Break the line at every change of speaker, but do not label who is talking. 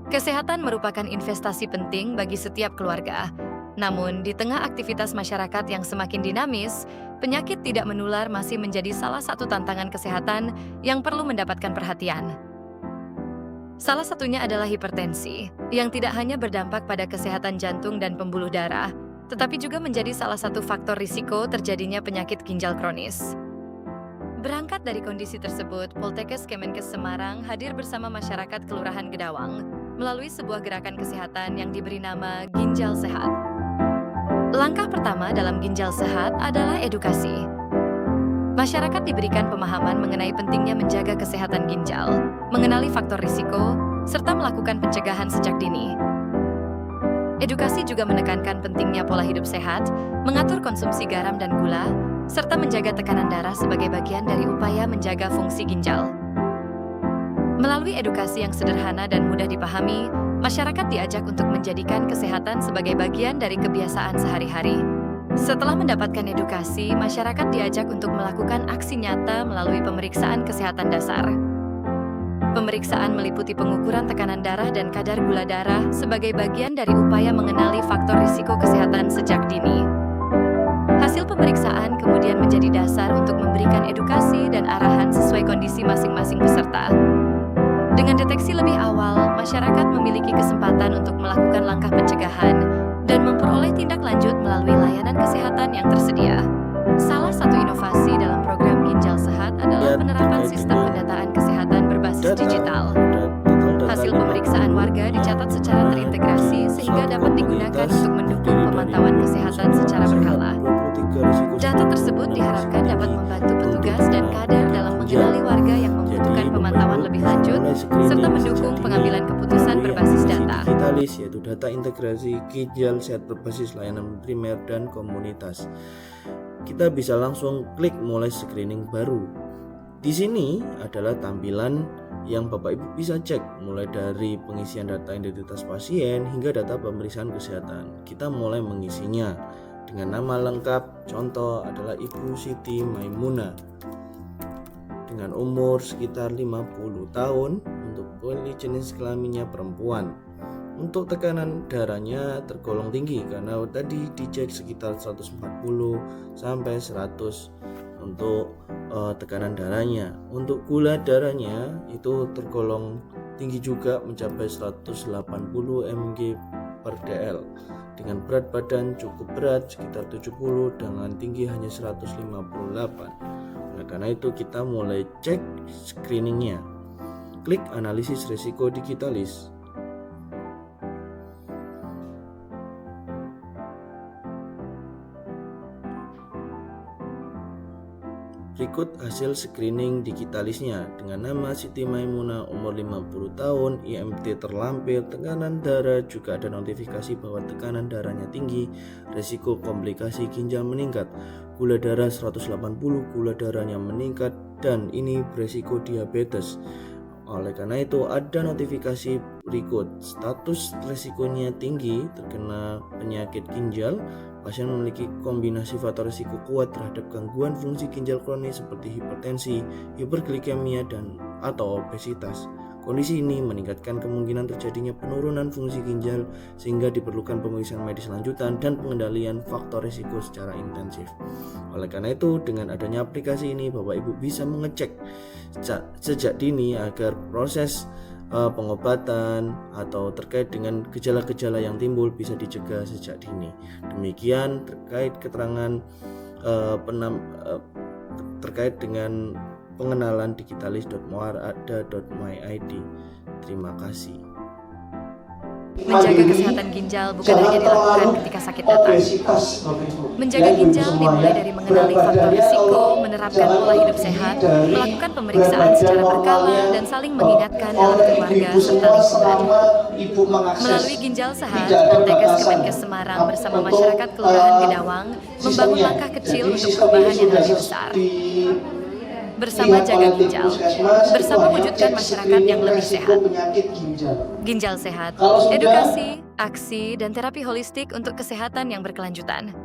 Kesehatan merupakan investasi penting bagi setiap keluarga. Namun, di tengah aktivitas masyarakat yang semakin dinamis, penyakit tidak menular masih menjadi salah satu tantangan kesehatan yang perlu mendapatkan perhatian. Salah satunya adalah hipertensi, yang tidak hanya berdampak pada kesehatan jantung dan pembuluh darah, tetapi juga menjadi salah satu faktor risiko terjadinya penyakit ginjal kronis. Berangkat dari kondisi tersebut, Poltekkes Kemenkes Semarang hadir bersama masyarakat Kelurahan Gedawang melalui sebuah gerakan kesehatan yang diberi nama Ginjal Sehat. Langkah pertama dalam ginjal sehat adalah edukasi. Masyarakat diberikan pemahaman mengenai pentingnya menjaga kesehatan ginjal, mengenali faktor risiko, serta melakukan pencegahan sejak dini. Edukasi juga menekankan pentingnya pola hidup sehat, mengatur konsumsi garam dan gula, serta menjaga tekanan darah sebagai bagian dari upaya menjaga fungsi ginjal. Melalui edukasi yang sederhana dan mudah dipahami, masyarakat diajak untuk menjadikan kesehatan sebagai bagian dari kebiasaan sehari-hari. Setelah mendapatkan edukasi, masyarakat diajak untuk melakukan aksi nyata melalui pemeriksaan kesehatan dasar. Pemeriksaan meliputi pengukuran tekanan darah dan kadar gula darah sebagai bagian dari upaya mengenali faktor risiko kesehatan sejak dini. Hasil pemeriksaan kemudian menjadi dasar untuk memberikan edukasi dan arahan sesuai kondisi masing-masing peserta. Dengan deteksi lebih awal, masyarakat memiliki kesempatan untuk melakukan langkah pencegahan dan memperoleh tindak lanjut melalui layanan kesehatan yang tersedia. Salah satu inovasi dalam program Ginjal Sehat adalah penerapan sistem pendataan kesehatan berbasis digital. Hasil pemeriksaan warga dicatat secara terintegrasi sehingga dapat digunakan untuk mendukung pemantauan kesehatan secara berkala. Data tersebut diharapkan dapat membantu petugas dan kader dalam mengenali warga yang membutuhkan pemantauan lebih lanjut, serta mendukung pengambilan keputusan berbasis data.
Digitalis, yaitu data integrasi ginjal sehat berbasis layanan primer dan komunitas. Kita bisa langsung klik mulai screening baru. Di sini adalah tampilan yang Bapak Ibu bisa cek, mulai dari pengisian data identitas pasien hingga data pemeriksaan kesehatan. Kita mulai mengisinya dengan nama lengkap, contoh adalah Ibu Siti Maimunah dengan umur sekitar 50 tahun, untuk jenis kelaminnya perempuan. Untuk tekanan darahnya tergolong tinggi karena tadi dicek sekitar 140 sampai 100 untuk tekanan darahnya. Untuk gula darahnya itu tergolong tinggi juga, mencapai 180 mg per dl. Dengan berat badan cukup berat sekitar 70, dengan tinggi hanya 158. Oleh karena itu kita mulai cek screeningnya. Klik analisis risiko digitalis. Berikut hasil screening digitalisnya dengan nama Siti Maimunah, umur 50 tahun, IMT terlampir, tekanan darah juga ada notifikasi bahwa tekanan darahnya tinggi, risiko komplikasi ginjal meningkat, gula darah 180, gula darahnya meningkat, dan ini beresiko diabetes. Oleh karena itu ada notifikasi berikut, status risikonya tinggi terkena penyakit ginjal. Pasien memiliki kombinasi faktor risiko kuat terhadap gangguan fungsi ginjal kronis seperti hipertensi, hiperglikemia, dan atau obesitas. Kondisi ini meningkatkan kemungkinan terjadinya penurunan fungsi ginjal sehingga diperlukan pemeriksaan medis lanjutan dan pengendalian faktor risiko secara intensif. Oleh karena itu, dengan adanya aplikasi ini, Bapak Ibu bisa mengecek sejak dini agar proses pengobatan atau terkait dengan gejala-gejala yang timbul bisa dicegah sejak dini. Demikian terkait keterangan terkait dengan pengenalan digitalis.muarada.my.id. Terima kasih.
Menjaga kesehatan ginjal bukan hanya dilakukan ketika sakit datang. Menjaga ginjal dimulai dari mengenali faktor risiko, menerapkan pola hidup sehat, melakukan pemeriksaan secara berkala, dan saling mengingatkan dalam keluarga serta lingkungan. Melalui Ginjal Sehat, Poltekkes Kemenkes Semarang bersama masyarakat Kelurahan Gedawang membangun langkah kecil untuk perubahan yang lebih besar. Bersama jaga ginjal, bersama wujudkan masyarakat yang lebih sehat. Ginjal Sehat, edukasi, aksi, dan terapi holistik untuk kesehatan yang berkelanjutan.